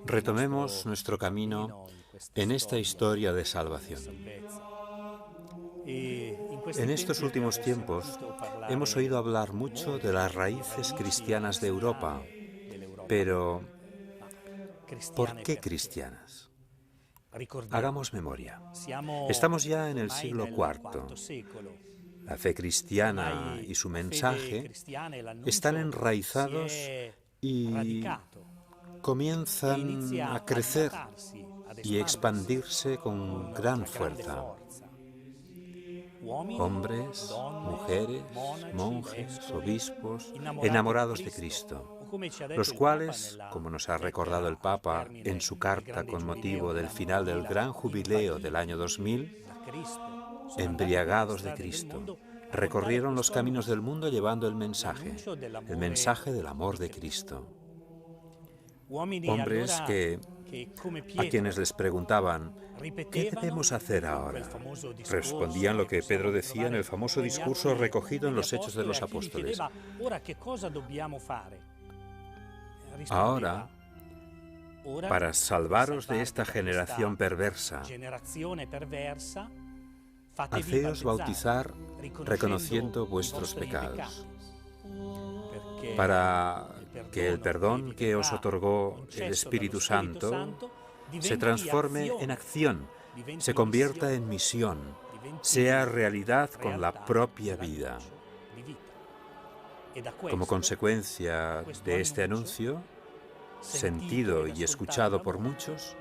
Retomemos nuestro camino en esta historia de salvación. En estos últimos tiempos hemos oído hablar mucho de las raíces cristianas de Europa, pero ¿por qué cristianas? Hagamos memoria. Estamos ya en el siglo IV. La fe cristiana y su mensaje están enraizados y comienzan a crecer y expandirse con gran fuerza. Hombres, mujeres, monjes, obispos, enamorados de Cristo, los cuales, como nos ha recordado el Papa en su carta con motivo del final del gran jubileo del año 2000, embriagados de Cristo, recorrieron los caminos del mundo llevando el mensaje del amor de Cristo. Hombres a quienes les preguntaban, ¿qué debemos hacer ahora? Respondían lo que Pedro decía en el famoso discurso recogido en los Hechos de los Apóstoles. Ahora, para salvaros de esta generación perversa, haceos bautizar reconociendo vuestros pecados, para que el perdón que os otorgó el Espíritu Santo se transforme en acción, se convierta en misión, sea realidad con la propia vida. Como consecuencia de este anuncio, sentido y escuchado por muchos,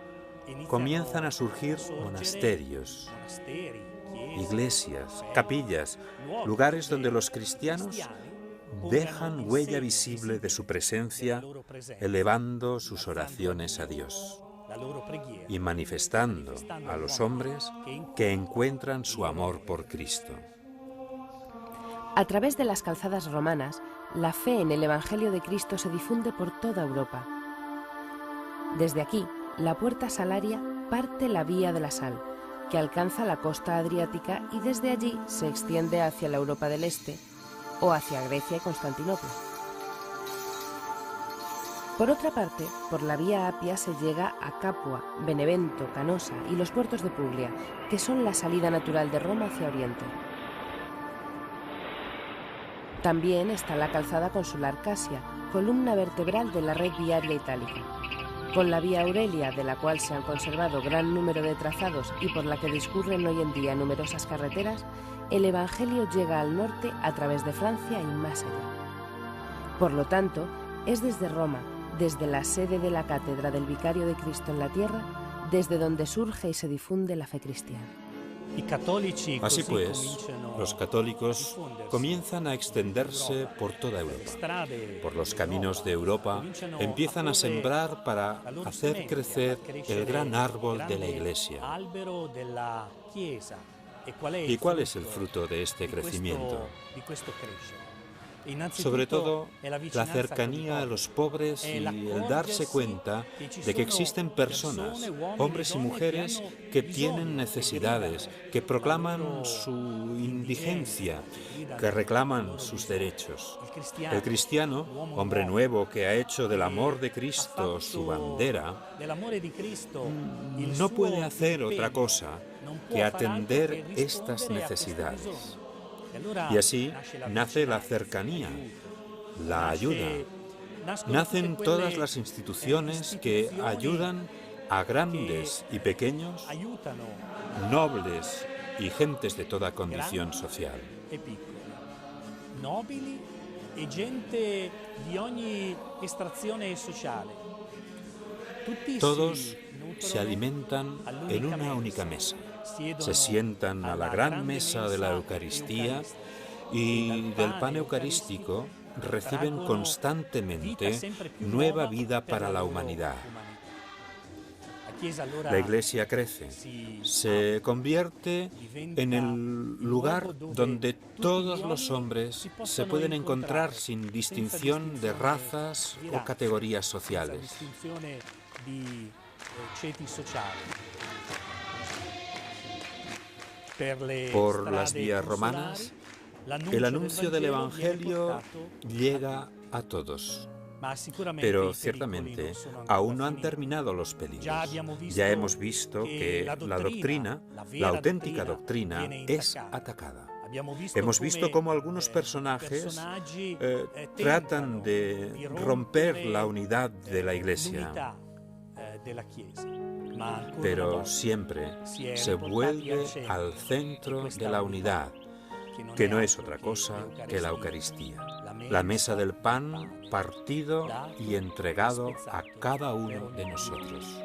comienzan a surgir monasterios, iglesias, capillas, lugares donde los cristianos dejan huella visible de su presencia, elevando sus oraciones a Dios y manifestando a los hombres que encuentran su amor por Cristo. A través de las calzadas romanas, la fe en el Evangelio de Cristo se difunde por toda Europa. Desde aquí, la puerta salaria parte la Vía de la Sal, que alcanza la costa adriática y desde allí se extiende hacia la Europa del Este o hacia Grecia y Constantinopla. Por otra parte, por la Vía Apia se llega a Capua, Benevento, Canosa y los puertos de Puglia, que son la salida natural de Roma hacia Oriente. También está la calzada consular Casia, columna vertebral de la red viaria itálica. Con la Vía Aurelia, de la cual se han conservado gran número de trazados y por la que discurren hoy en día numerosas carreteras, el Evangelio llega al norte a través de Francia y más allá. Por lo tanto, es desde Roma, desde la sede de la cátedra del Vicario de Cristo en la tierra, desde donde surge y se difunde la fe cristiana. Así pues, los católicos comienzan a extenderse por toda Europa. Por los caminos de Europa empiezan a sembrar para hacer crecer el gran árbol de la Iglesia. ¿Y cuál es el fruto de este crecimiento? Sobre todo, la cercanía a los pobres y el darse cuenta de que existen personas, hombres y mujeres, que tienen necesidades, que proclaman su indigencia, que reclaman sus derechos. El cristiano, hombre nuevo que ha hecho del amor de Cristo su bandera, no puede hacer otra cosa que atender estas necesidades. Y así nace la cercanía, la ayuda. Nacen todas las instituciones que ayudan a grandes y pequeños, nobles y gentes de toda condición social. Todos se alimentan en una única mesa. Se sientan a la gran mesa de la Eucaristía y del pan eucarístico reciben constantemente nueva vida para la humanidad. La Iglesia crece, se convierte en el lugar donde todos los hombres se pueden encontrar sin distinción de razas o categorías sociales. Por las vías romanas, el anuncio del Evangelio llega a todos. Pero ciertamente aún no han terminado los peligros. Ya hemos visto que la doctrina, la auténtica doctrina, es atacada. Hemos visto cómo algunos personajes tratan de romper la unidad de la Iglesia, pero siempre se vuelve al centro de la unidad, que no es otra cosa que la Eucaristía, la mesa del pan partido y entregado a cada uno de nosotros.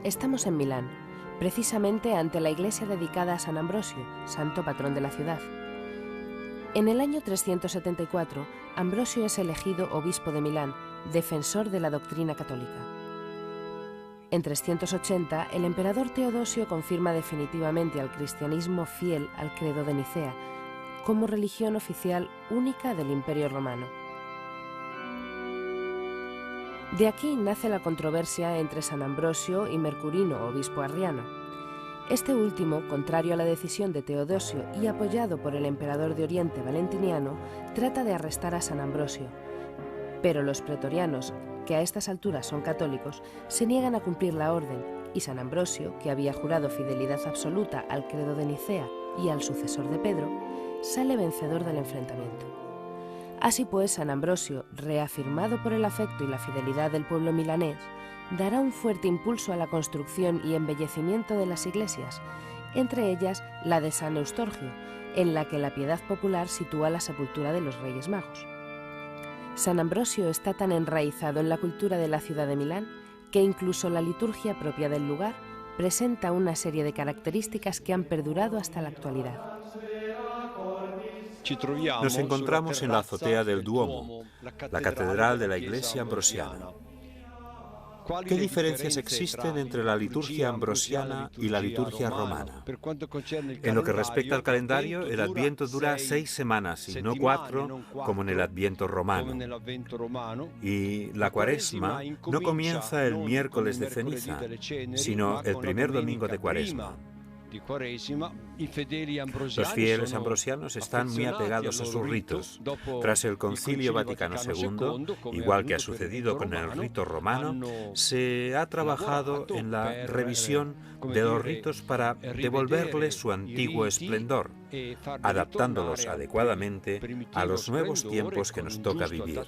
Estamos en Milán, precisamente ante la iglesia dedicada a San Ambrosio, santo patrón de la ciudad. En el año 374, Ambrosio es elegido obispo de Milán, defensor de la doctrina católica. En 380, el emperador Teodosio confirma definitivamente al cristianismo fiel al credo de Nicea, como religión oficial única del Imperio Romano. De aquí nace la controversia entre San Ambrosio y Mercurino, obispo arriano. Este último, contrario a la decisión de Teodosio y apoyado por el emperador de Oriente Valentiniano, trata de arrestar a San Ambrosio. Pero los pretorianos, que a estas alturas son católicos, se niegan a cumplir la orden, y San Ambrosio, que había jurado fidelidad absoluta al credo de Nicea y al sucesor de Pedro, sale vencedor del enfrentamiento. Así pues, San Ambrosio, reafirmado por el afecto y la fidelidad del pueblo milanés, dará un fuerte impulso a la construcción y embellecimiento de las iglesias, entre ellas la de San Eustorgio, en la que la piedad popular sitúa la sepultura de los Reyes Magos. San Ambrosio está tan enraizado en la cultura de la ciudad de Milán que incluso la liturgia propia del lugar presenta una serie de características que han perdurado hasta la actualidad. Nos encontramos en la azotea del Duomo, la catedral de la Iglesia ambrosiana. ¿Qué diferencias existen entre la liturgia ambrosiana y la liturgia romana? En lo que respecta al calendario, el Adviento dura 6 semanas y no 4, como en el Adviento romano. Y la Cuaresma no comienza el miércoles de ceniza, sino el primer domingo de Cuaresma. Los fieles ambrosianos están muy apegados a sus ritos. Tras el Concilio Vaticano II, igual que ha sucedido con el rito romano, se ha trabajado en la revisión de los ritos para devolverles su antiguo esplendor, adaptándolos adecuadamente a los nuevos tiempos que nos toca vivir.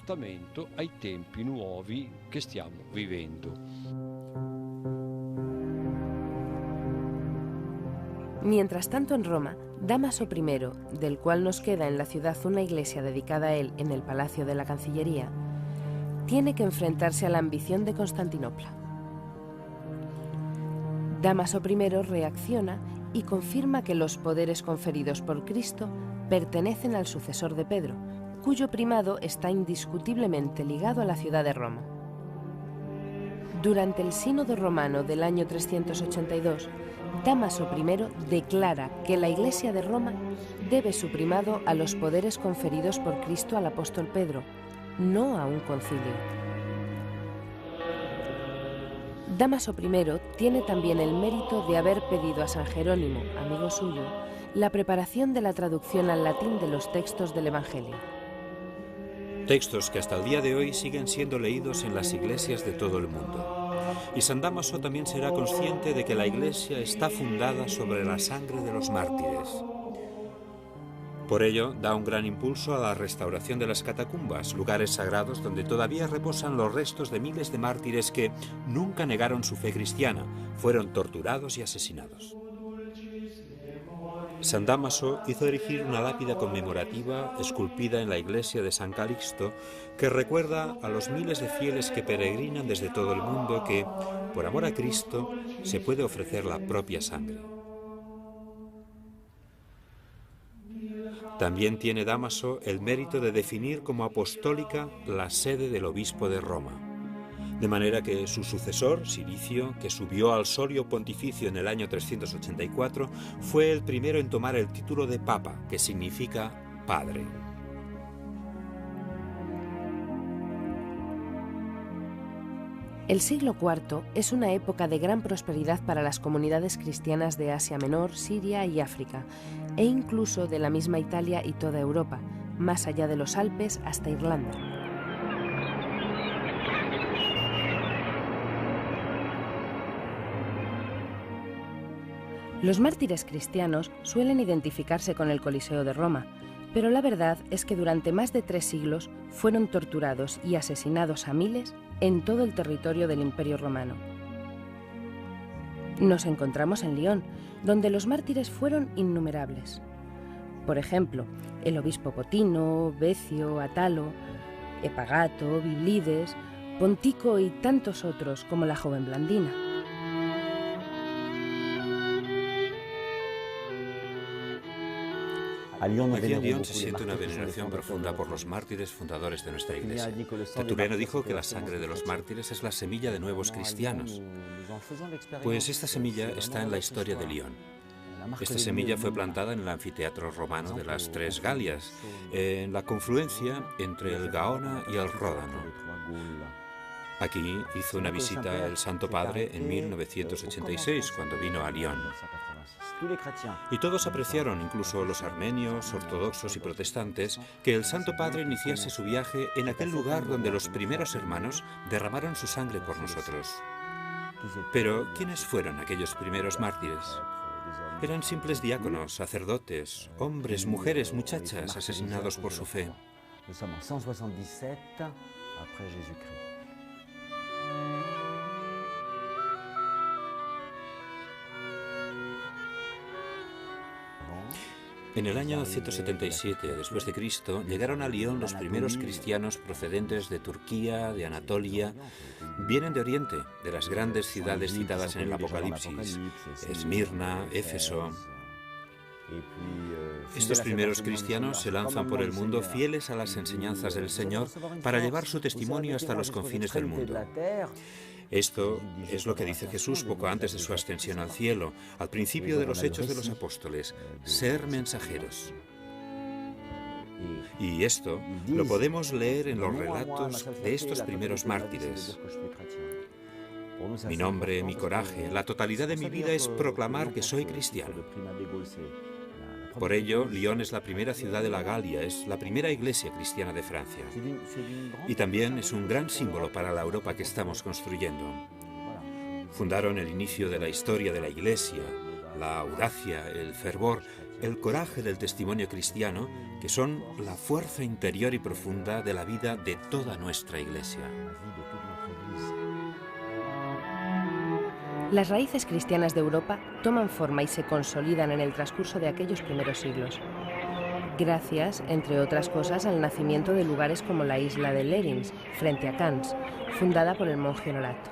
Mientras tanto, en Roma, Dámaso I, del cual nos queda en la ciudad una iglesia dedicada a él en el Palacio de la Cancillería, tiene que enfrentarse a la ambición de Constantinopla. Dámaso I reacciona y confirma que los poderes conferidos por Cristo pertenecen al sucesor de Pedro, cuyo primado está indiscutiblemente ligado a la ciudad de Roma. Durante el Sínodo romano del año 382, Dámaso I declara que la Iglesia de Roma debe su primado a los poderes conferidos por Cristo al apóstol Pedro, no a un concilio. Dámaso I tiene también el mérito de haber pedido a San Jerónimo, amigo suyo, la preparación de la traducción al latín de los textos del Evangelio. Textos que hasta el día de hoy siguen siendo leídos en las iglesias de todo el mundo. Y San Dámaso también será consciente de que la Iglesia está fundada sobre la sangre de los mártires. Por ello, da un gran impulso a la restauración de las catacumbas, lugares sagrados donde todavía reposan los restos de miles de mártires que nunca negaron su fe cristiana, fueron torturados y asesinados. San Dámaso hizo erigir una lápida conmemorativa esculpida en la iglesia de San Calixto que recuerda a los miles de fieles que peregrinan desde todo el mundo que, por amor a Cristo, se puede ofrecer la propia sangre. También tiene Dámaso el mérito de definir como apostólica la sede del obispo de Roma. De manera que su sucesor, Silicio, que subió al solio pontificio en el año 384, fue el primero en tomar el título de Papa, que significa Padre. El siglo IV es una época de gran prosperidad para las comunidades cristianas de Asia Menor, Siria y África, e incluso de la misma Italia y toda Europa, más allá de los Alpes hasta Irlanda. Los mártires cristianos suelen identificarse con el Coliseo de Roma, pero la verdad es que durante más de 3 siglos fueron torturados y asesinados a miles en todo el territorio del Imperio Romano. Nos encontramos en Lyon, donde los mártires fueron innumerables. Por ejemplo, el obispo Potino, Becio, Atalo, Epagato, Biblides, Pontico y tantos otros como la joven Blandina. Aquí en Lyon se siente una veneración profunda por los mártires fundadores de nuestra iglesia. Tertuliano dijo que la sangre de los mártires es la semilla de nuevos cristianos. Pues esta semilla está en la historia de Lyon. Esta semilla fue plantada en el anfiteatro romano de las Tres Galias, en la confluencia entre el Gaona y el Ródano. Aquí hizo una visita el Santo Padre en 1986, cuando vino a Lyon. Y todos apreciaron, incluso los armenios, ortodoxos y protestantes, que el Santo Padre iniciase su viaje en aquel lugar donde los primeros hermanos derramaron su sangre por nosotros. Pero, ¿quiénes fueron aquellos primeros mártires? Eran simples diáconos, sacerdotes, hombres, mujeres, muchachas asesinados por su fe. En el año 177 después de Cristo llegaron a Lyon los primeros cristianos procedentes de Turquía, de Anatolia. Vienen de Oriente, de las grandes ciudades citadas en el Apocalipsis, Esmirna, Éfeso. Estos primeros cristianos se lanzan por el mundo fieles a las enseñanzas del Señor para llevar su testimonio hasta los confines del mundo. Esto es lo que dice Jesús poco antes de su ascensión al cielo, al principio de los Hechos de los Apóstoles: ser mensajeros. Y esto lo podemos leer en los relatos de estos primeros mártires. Mi nombre, mi coraje, la totalidad de mi vida es proclamar que soy cristiano. Por ello, Lyon es la primera ciudad de la Galia, es la primera iglesia cristiana de Francia. Y también es un gran símbolo para la Europa que estamos construyendo. Fundaron el inicio de la historia de la iglesia, la audacia, el fervor, el coraje del testimonio cristiano, que son la fuerza interior y profunda de la vida de toda nuestra iglesia. Las raíces cristianas de Europa toman forma y se consolidan en el transcurso de aquellos primeros siglos, gracias, entre otras cosas, al nacimiento de lugares como la isla de Lerins, frente a Cannes, fundada por el monje Honorato.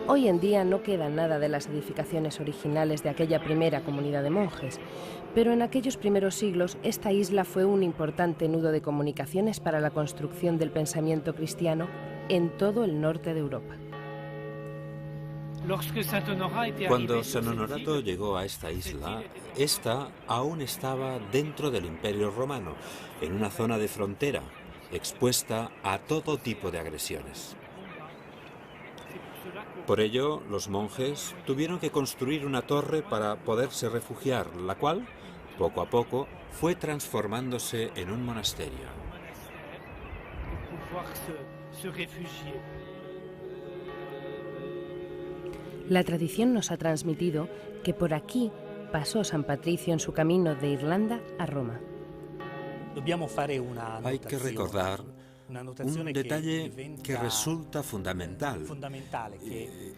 Hoy en día no queda nada de las edificaciones originales de aquella primera comunidad de monjes, pero en aquellos primeros siglos esta isla fue un importante nudo de comunicaciones para la construcción del pensamiento cristiano en todo el norte de Europa. Cuando San Honorato llegó a esta isla, esta aún estaba dentro del Imperio Romano, en una zona de frontera, expuesta a todo tipo de agresiones. Por ello, los monjes tuvieron que construir una torre para poderse refugiar, la cual, poco a poco, fue transformándose en un monasterio. La tradición nos ha transmitido que por aquí pasó San Patricio en su camino de Irlanda a Roma. Hay que recordar un detalle que resulta fundamental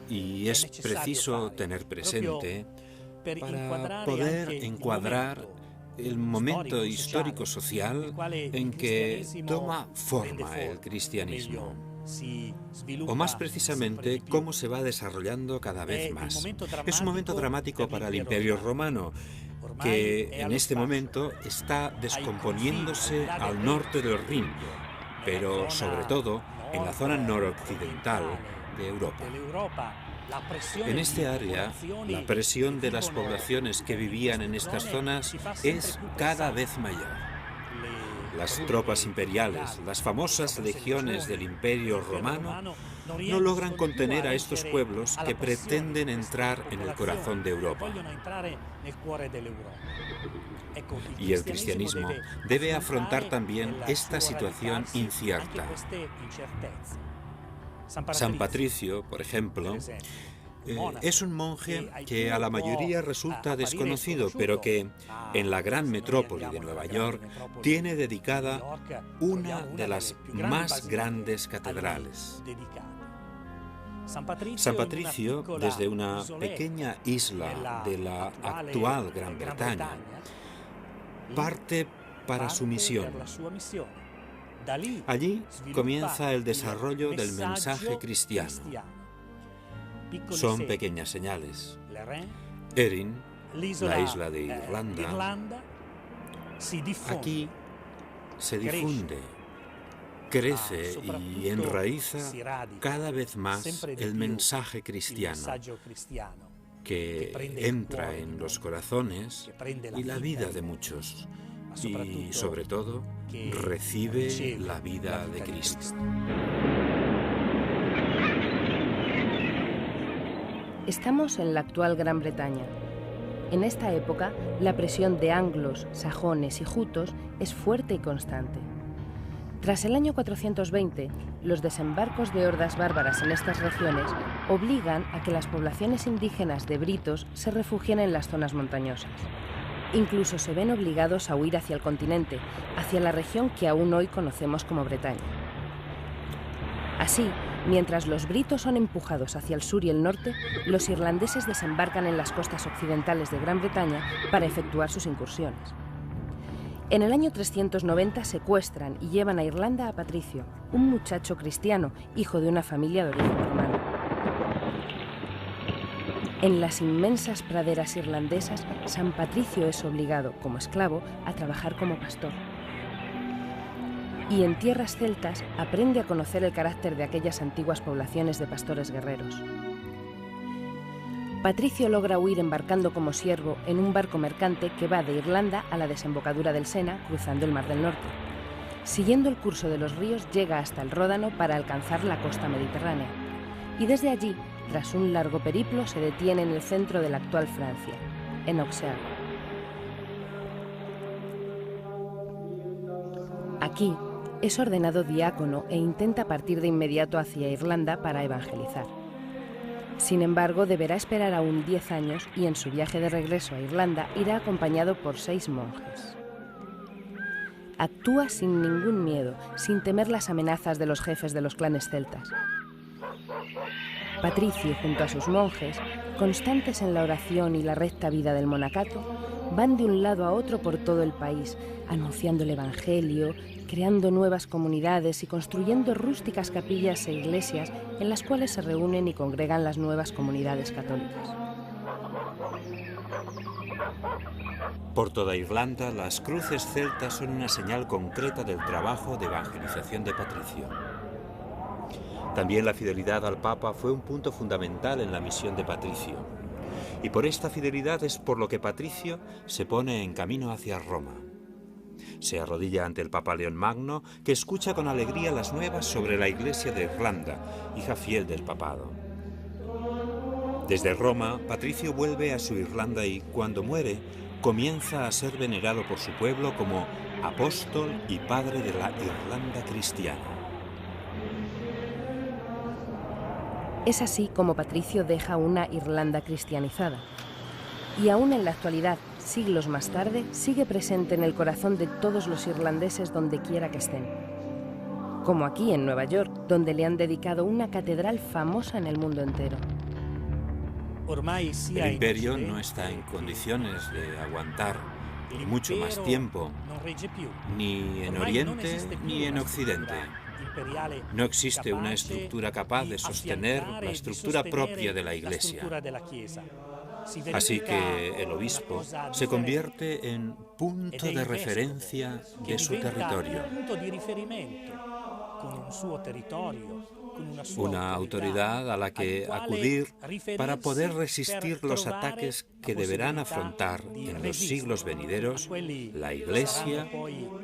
y es preciso tener presente para poder encuadrar el momento histórico-social en que toma forma el cristianismo, o más precisamente cómo se va desarrollando cada vez más. Es un momento dramático para el Imperio Romano, que en este momento está descomponiéndose al norte del Rin, pero sobre todo en la zona noroccidental de Europa. En este área, la presión de las poblaciones que vivían en estas zonas es cada vez mayor. las tropas imperiales, las famosas legiones del Imperio Romano, no logran contener a estos pueblos que pretenden entrar en el corazón de Europa. Y el cristianismo debe afrontar también esta situación incierta. San Patricio, por ejemplo, es un monje que a la mayoría resulta desconocido, pero que en la gran metrópoli de Nueva York tiene dedicada una de las más grandes catedrales. San Patricio, desde una pequeña isla de la actual Gran Bretaña, parte para su misión. Allí comienza el desarrollo del mensaje cristiano. Son pequeñas señales. Erin, la isla de Irlanda, aquí se difunde, crece y enraiza cada vez más el mensaje cristiano que entra en los corazones y la vida de muchos y, sobre todo, recibe la vida de Cristo. Estamos en la actual Gran Bretaña. En esta época, la presión de anglos, sajones y jutos es fuerte y constante. Tras el año 420, los desembarcos de hordas bárbaras en estas regiones obligan a que las poblaciones indígenas de britos se refugien en las zonas montañosas. Incluso se ven obligados a huir hacia el continente, hacia la región que aún hoy conocemos como Bretaña. Así, mientras los britos son empujados hacia el sur y el norte, los irlandeses desembarcan en las costas occidentales de Gran Bretaña para efectuar sus incursiones. En el año 390 secuestran y llevan a Irlanda a Patricio, un muchacho cristiano, hijo de una familia de origen romano. En las inmensas praderas irlandesas, San Patricio es obligado, como esclavo, a trabajar como pastor. Y en tierras celtas aprende a conocer el carácter de aquellas antiguas poblaciones de pastores guerreros. Patricio logra huir embarcando como siervo en un barco mercante que va de Irlanda a la desembocadura del Sena, cruzando el Mar del Norte. Siguiendo el curso de los ríos, llega hasta el Ródano para alcanzar la costa mediterránea. Y desde allí, tras un largo periplo, se detiene en el centro de la actual Francia, en Auxerre. Aquí, es ordenado diácono e intenta partir de inmediato hacia Irlanda para evangelizar. Sin embargo, deberá esperar aún 10 años y en su viaje de regreso a Irlanda irá acompañado por 6 monjes. Actúa sin ningún miedo, sin temer las amenazas de los jefes de los clanes celtas. Patricio, junto a sus monjes, constantes en la oración y la recta vida del monacato, van de un lado a otro por todo el país, anunciando el Evangelio, creando nuevas comunidades y construyendo rústicas capillas e iglesias en las cuales se reúnen y congregan las nuevas comunidades católicas. Por toda Irlanda, las cruces celtas son una señal concreta del trabajo de evangelización de Patricio. También la fidelidad al Papa fue un punto fundamental en la misión de Patricio. Y por esta fidelidad es por lo que Patricio se pone en camino hacia Roma. Se arrodilla ante el Papa León Magno, que escucha con alegría las nuevas sobre la Iglesia de Irlanda, hija fiel del papado. Desde Roma, Patricio vuelve a su Irlanda y, cuando muere, comienza a ser venerado por su pueblo como apóstol y padre de la Irlanda cristiana. Es así como Patricio deja una Irlanda cristianizada. Y aún en la actualidad, siglos más tarde, sigue presente en el corazón de todos los irlandeses donde quiera que estén. Como aquí en Nueva York, donde le han dedicado una catedral famosa en el mundo entero. El imperio no está en condiciones de aguantar mucho más tiempo, ni en Oriente ni en Occidente. No existe una estructura capaz de sostener la estructura propia de la Iglesia. Así que el obispo se convierte en punto de referencia de su territorio. una autoridad a la que acudir para poder resistir los ataques que deberán afrontar en los siglos venideros la Iglesia,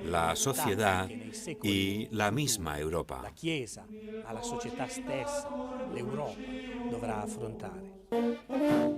la sociedad y la misma Europa. La Chiesa, la società stessa, l'Europa dovrà affrontare.